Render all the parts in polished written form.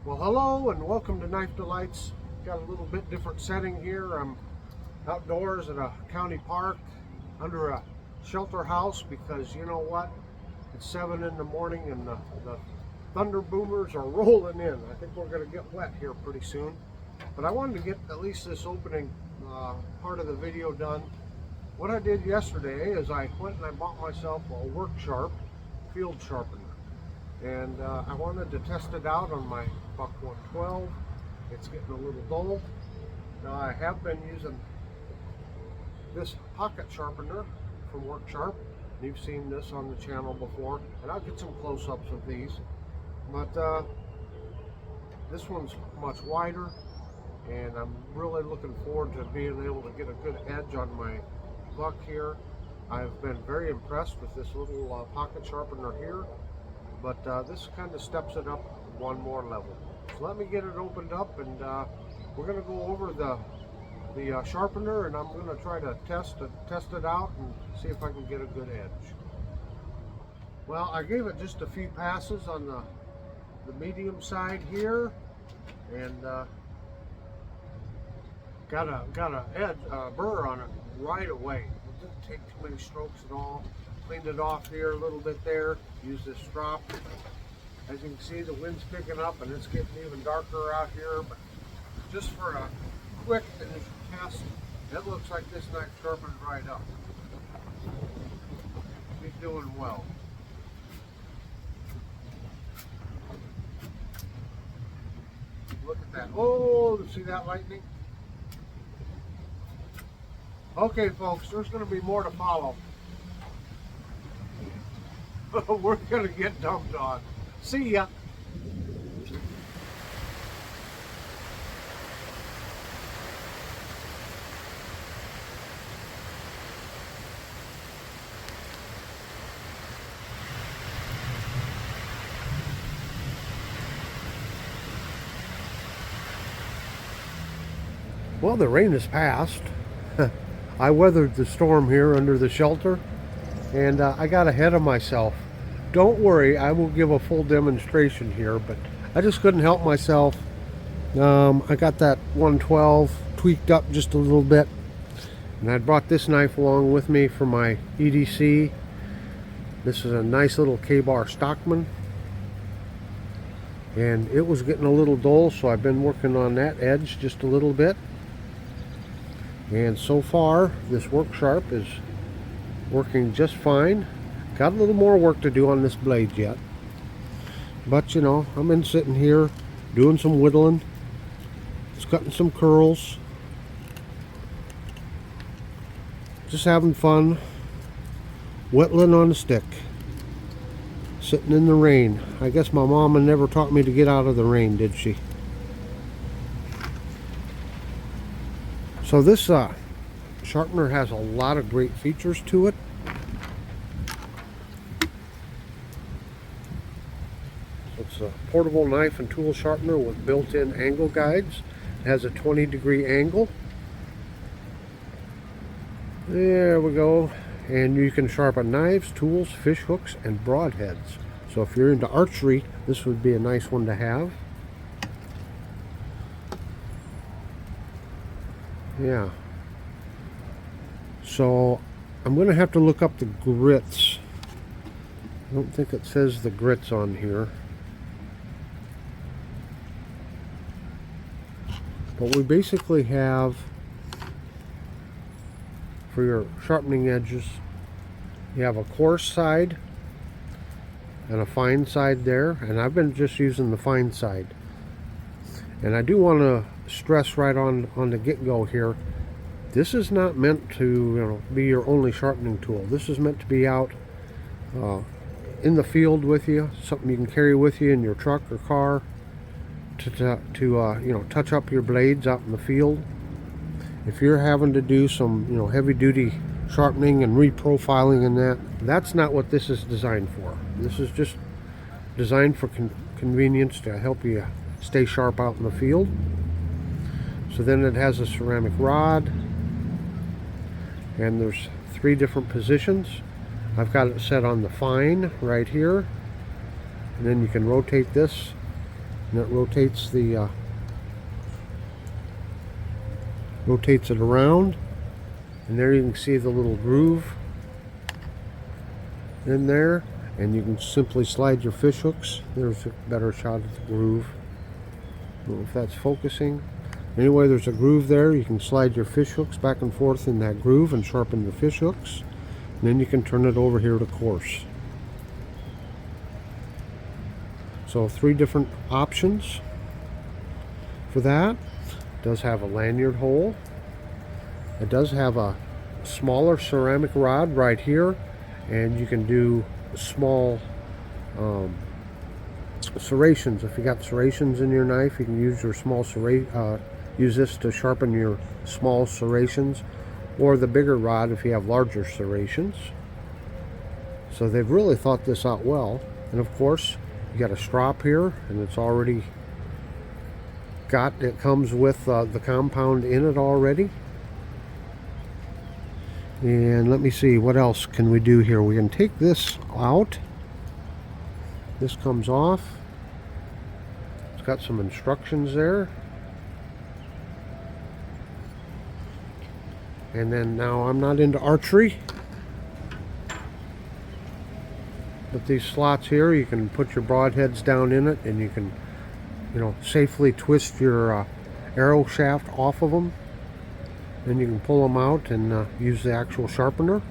Well, hello and welcome to Knife Delights. Got a little bit different setting here. I'm outdoors at a county park under a shelter house because you know what? It's 7 in the morning and the thunder boomers are rolling in. I think we're going to get wet here pretty soon. But I wanted to get at least this opening part of the video done. What I did yesterday is I went and I bought myself a work sharp field sharpener. And I wanted to test it out on my Buck 112. It's getting a little dull. Now I have been using this pocket sharpener from Work Sharp. You've seen this on the channel before, and I'll get some close-ups of these. But this one's much wider, and I'm really looking forward to being able to get a good edge on my buck here. I've been very impressed with this little pocket sharpener here. But this kind of steps it up one more level. So let me get it opened up, and we're going to go over the sharpener, and I'm going to try to test it out and see if I can get a good edge. Well, I gave it just a few passes on the medium side here, and got a burr on it right away. It didn't take too many strokes at all. Cleaned it off here a little bit there. Use this strop. As you can see, the wind's picking up and it's getting even darker out here. But just for a quick initial test, it looks like this knife sharpened right up. He's doing well. Look at that. Oh, see that lightning? Okay, folks, there's going to be more to follow. We're gonna get dumped on. See ya. Well, the rain has passed. I weathered the storm here under the shelter, and I got ahead of myself. Don't worry, I will give a full demonstration here, but I just couldn't help myself. I got that 112 tweaked up just a little bit, and I brought this knife along with me for my EDC. This is a nice little K-bar Stockman, and it was getting a little dull, so I've been working on that edge just a little bit. And so far, this Work Sharp is working just fine. Got a little more work to do on this blade yet, but you know, I'm in sitting here doing some whittling, just cutting some curls, just having fun whittling on a stick, sitting in the rain. I guess my mama never taught me to get out of the rain, did she? So this sharpener has a lot of great features to it. It's a portable knife and tool sharpener with built-in angle guides. It has a 20-degree angle. There we go. And you can sharpen knives, tools, fish hooks, and broadheads. So if you're into archery, this would be a nice one to have. Yeah. So I'm going to have to look up the grits. I don't think it says the grits on here. But we basically have, for your sharpening edges, you have a coarse side and a fine side there, and I've been just using the fine side. And I do want to stress right on the get-go here, this is not meant to be your only sharpening tool. This is meant to be out in the field with you, something you can carry with you in your truck or car to touch up your blades out in the field. If you're having to do some heavy-duty sharpening and reprofiling and that's not what this is designed for. This is just designed for convenience to help you stay sharp out in the field. So then it has a ceramic rod, and there's 3 different positions. I've got it set on the fine right here, and then you can rotate this and it rotates the rotates it around, and there you can see the little groove in there, and you can simply slide your fish hooks. There's a better shot of the groove. I don't know if that's focusing. Anyway, there's a groove there. You can slide your fish hooks back and forth in that groove and sharpen your fish hooks. And then you can turn it over here to coarse. So 3 different options for that. It does have a lanyard hole. It does have a smaller ceramic rod right here, and you can do small serrations. If you got serrations in your knife, you can use your small use this to sharpen your small serrations, or the bigger rod if you have larger serrations. So they've really thought this out well. And of course, you got a strop here, and it's already got, it comes with the compound in it already. And let me see, what else can we do here? We can take this out. This comes off. It's got some instructions there. And then now, I'm not into archery, but these slots here, you can put your broadheads down in it, and you can, you know, safely twist your arrow shaft off of them. Then you can pull them out and use the actual sharpener.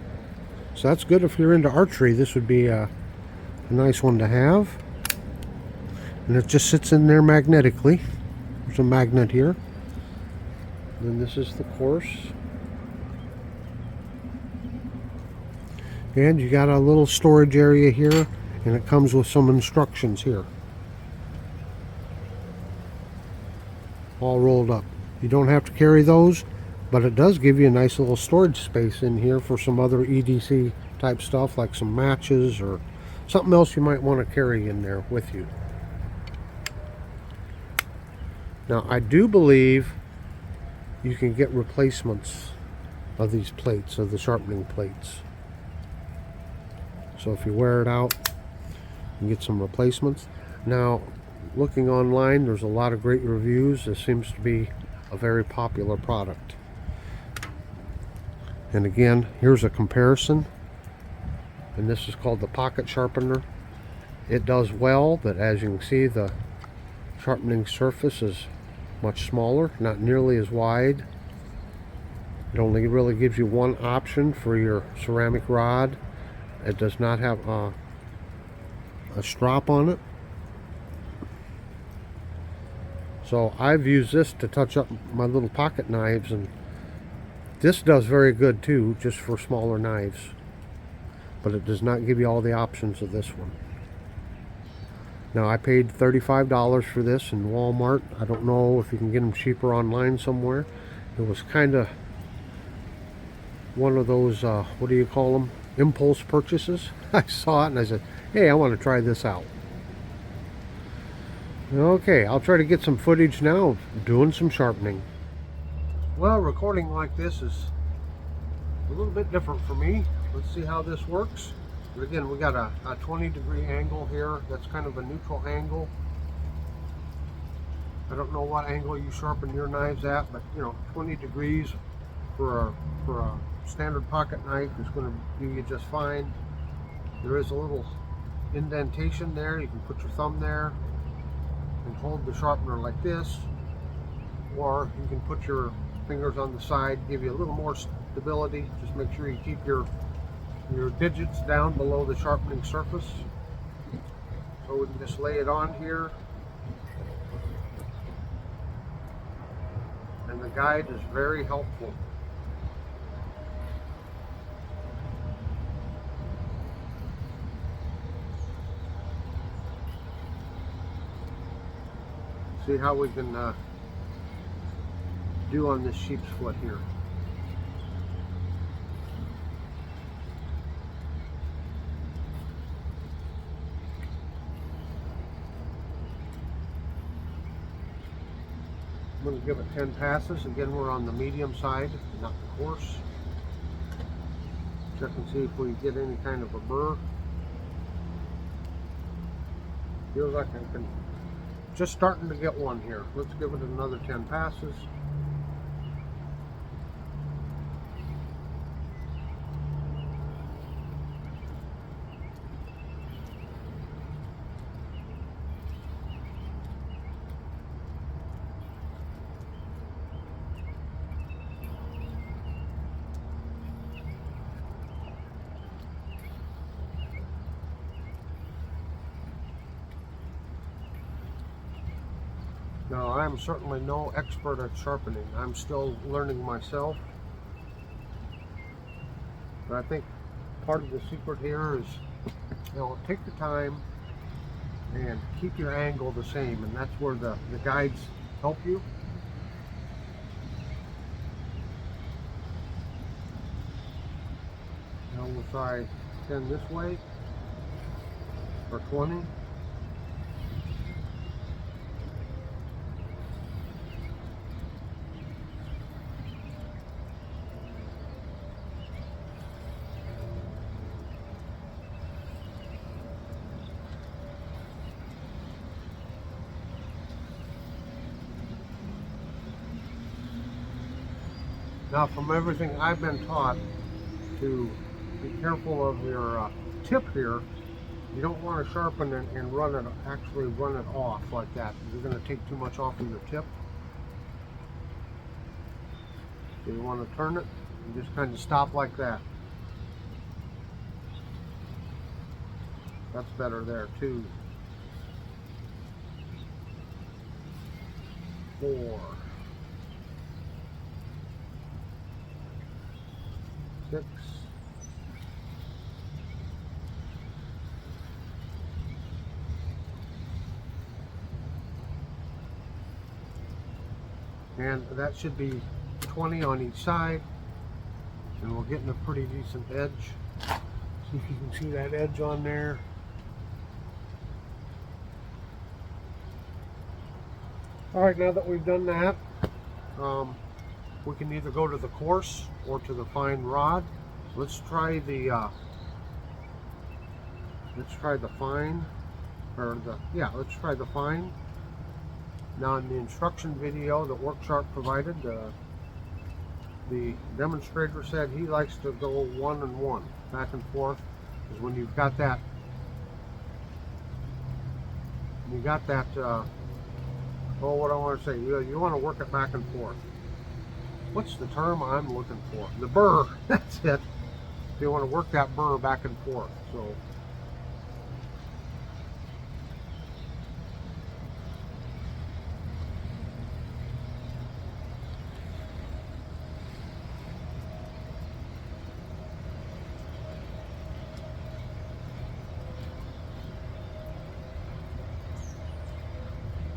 So that's good if you're into archery. This would be a nice one to have. And it just sits in there magnetically. There's a magnet here. Then this is the course. And you got a little storage area here, and it comes with some instructions here. All rolled up. You don't have to carry those, but it does give you a nice little storage space in here for some other EDC type stuff, like some matches or something else you might want to carry in there with you. Now, I do believe you can get replacements of these plates, of the sharpening plates. So if you wear it out, you can get some replacements. Now, looking online, there's a lot of great reviews. This seems to be a very popular product. And again, here's a comparison. And this is called the pocket sharpener. It does well, but as you can see, the sharpening surface is much smaller, not nearly as wide. It only really gives you one option for your ceramic rod. It does not have a strap on it. So I've used this to touch up my little pocket knives, and this does very good too, just for smaller knives. But it does not give you all the options of this one. Now, I paid $35 for this in Walmart. I don't know if you can get them cheaper online somewhere. It was kind of one of those, what do you call them? Impulse purchases. I saw it and I said, hey, I want to try this out. Okay, I'll try to get some footage now of doing some sharpening. Well, recording like this is a little bit different for me. Let's see how this works. But again, we got a 20-degree angle here. That's kind of a neutral angle. I don't know what angle you sharpen your knives at, but you know, 20 degrees for a standard pocket knife is going to do you just fine. There is a little indentation there. You can put your thumb there and hold the sharpener like this, or you can put your fingers on the side, give you a little more stability. Just make sure you keep your digits down below the sharpening surface. So we can just lay it on here, and the guide is very helpful. See how we can do on this sheep's foot here. I'm going to give it 10 passes. Again, we're on the medium side, not the coarse. Check and see if we get any kind of a burr. Feels like I can just starting to get one here. Let's give it another 10 passes. Now, I'm certainly no expert at sharpening. I'm still learning myself. But I think part of the secret here is, you know, take your time and keep your angle the same, and that's where the guides help you. Now we'll try 10 this way, or 20. Now, from everything I've been taught, to be careful of your tip here. You don't want to sharpen it and actually run it off like that. You're going to take too much off of your tip. So you want to turn it and just kind of stop like that. That's better there too. 4, 6, 7. And that should be 20 on each side, and we're getting a pretty decent edge. See if you can see that edge on there. Alright, now that we've done that, we can either go to the coarse or to the fine rod. Let's try the fine, or let's try the fine. Now, in the instruction video that WorkSharp provided, the demonstrator said he likes to go 1 and 1, back and forth, because when you've got that, oh, what I want to say, you want to work it back and forth. What's the term I'm looking for? The burr, that's it. You want to work that burr back and forth. So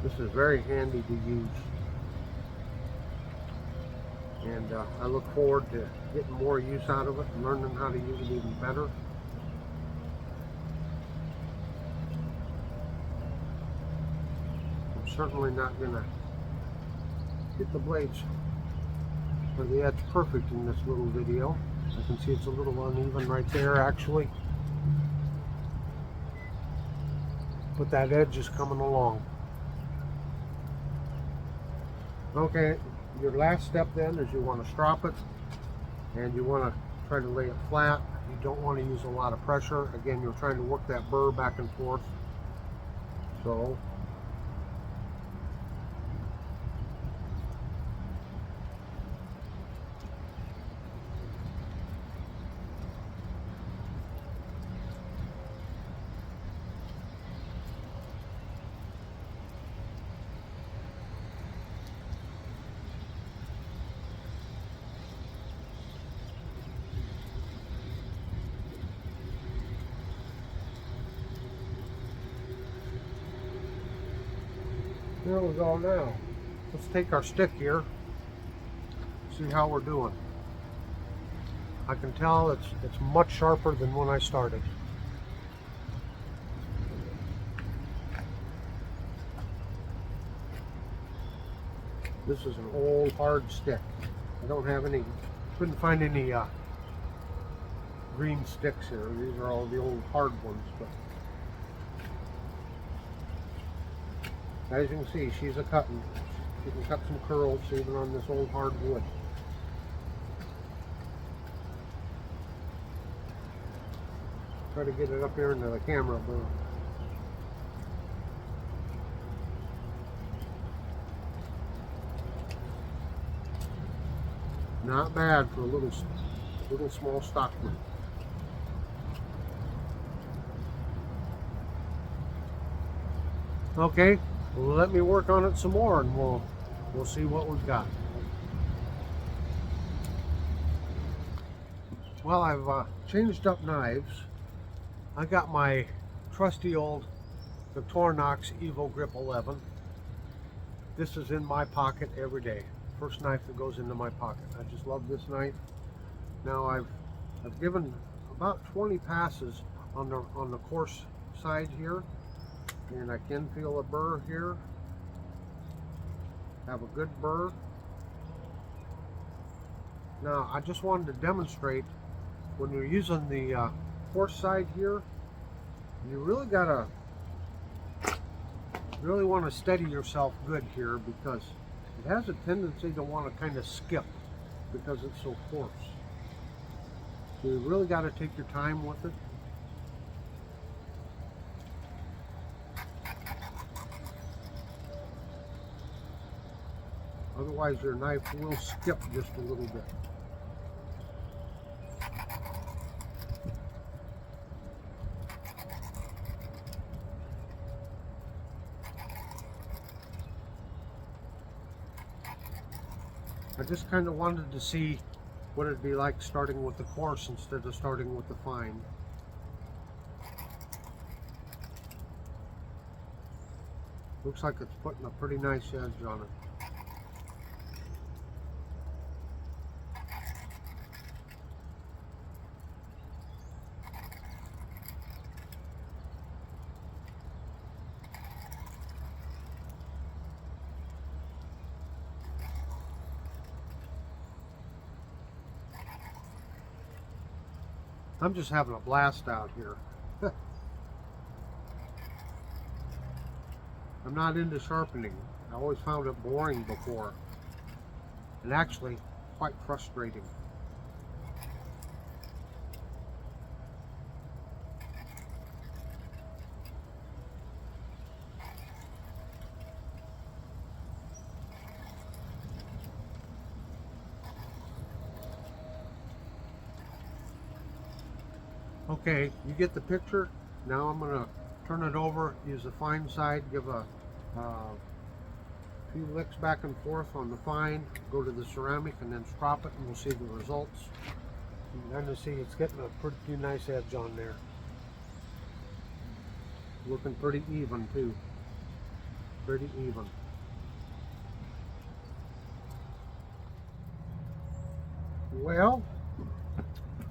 this is very handy to use, and I look forward to getting more use out of it and learning how to use it even better. I'm certainly not going to get the blades or the edge perfect in this little video. I can see it's a little uneven right there actually, but that edge is coming along. Okay, your last step then is you want to strop it, and you want to try to lay it flat. You don't want to use a lot of pressure. Again, you're trying to work that burr back and forth. So there we go. Now let's take our stick here, see how we're doing. I can tell it's much sharper than when I started. This is an old hard stick. I don't have any, couldn't find any green sticks here. These are all the old hard ones, but As you can see, she's a cutting. She can cut some curls even on this old hard wood. Try to get it up here into the camera, but not bad for a little small stockman. Okay, well, let me work on it some more, and we'll see what we've got. Well, I've changed up knives. I got my trusty old Victorinox Evo Grip 11. This is in my pocket every day. First knife that goes into my pocket. I just love this knife. Now I've given about 20 passes on the coarse side here, and I can feel a burr here. Have a good burr. Now I just wanted to demonstrate, when you're using the coarse side here, you really want to steady yourself good here, because it has a tendency to want to kind of skip because it's so coarse. So you really got to take your time with it. Otherwise your knife will skip just a little bit. I just kind of wanted to see what it'd be like starting with the coarse instead of starting with the fine. Looks like it's putting a pretty nice edge on it. I'm just having a blast out here. I'm not into sharpening. I always found it boring before, and actually quite frustrating. Okay, you get the picture. Now I'm going to turn it over, use the fine side, give a few licks back and forth on the fine, go to the ceramic, and then strop it, and we'll see the results. And then you see it's getting a pretty nice edge on there. Looking pretty even too. Pretty even. Well,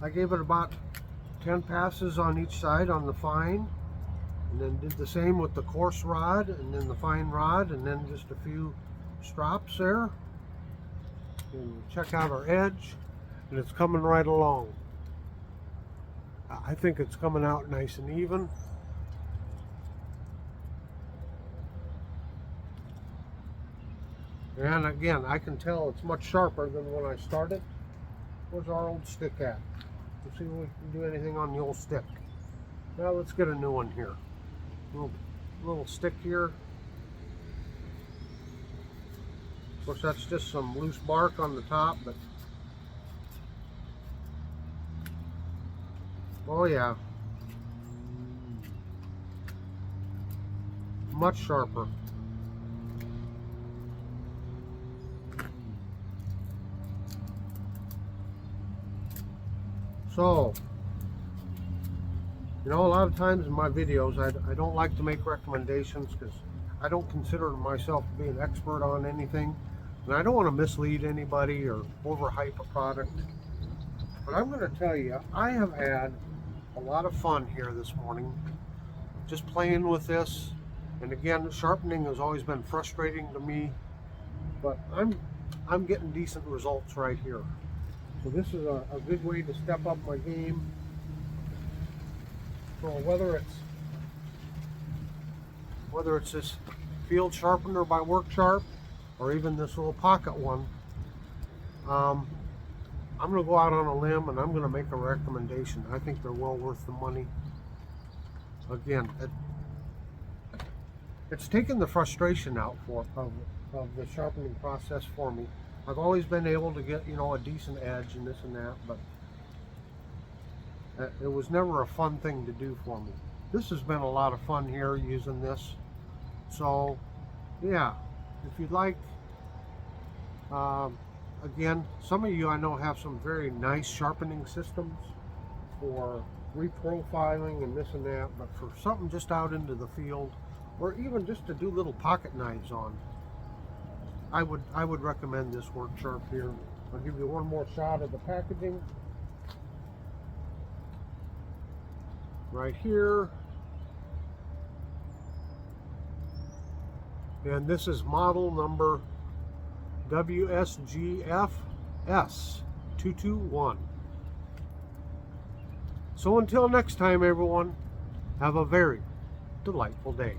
I gave it about 10 passes on each side on the fine, and then did the same with the coarse rod and then the fine rod, and then just a few strops there. And check out our edge, and it's coming right along. I think it's coming out nice and even. And again, I can tell it's much sharper than when I started. Where's our old stick at? Let's see if we can do anything on the old stick. Now let's get a new one here. Little stick here. Of course, that's just some loose bark on the top, but oh yeah, much sharper. So, you know, a lot of times in my videos, I don't like to make recommendations because I don't consider myself to be an expert on anything, and I don't want to mislead anybody or overhype a product. But I'm going to tell you, I have had a lot of fun here this morning, just playing with this. And again, sharpening has always been frustrating to me, but I'm getting decent results right here. So this is a good way to step up my game. So whether it's this field sharpener by WorkSharp, or even this little pocket one, I'm going to go out on a limb and I'm going to make a recommendation. I think they're well worth the money. Again, it's taken the frustration out of the sharpening process for me. I've always been able to get, you know, a decent edge and this and that, but it was never a fun thing to do for me. This has been a lot of fun here using this. So yeah, if you'd like, again, some of you I know have some very nice sharpening systems for reprofiling and this and that, but for something just out into the field, or even just to do little pocket knives on, I would recommend this WorkSharp here. I'll give you one more shot of the packaging. Right here. And this is model number WSGFS221. So until next time, everyone, have a very delightful day.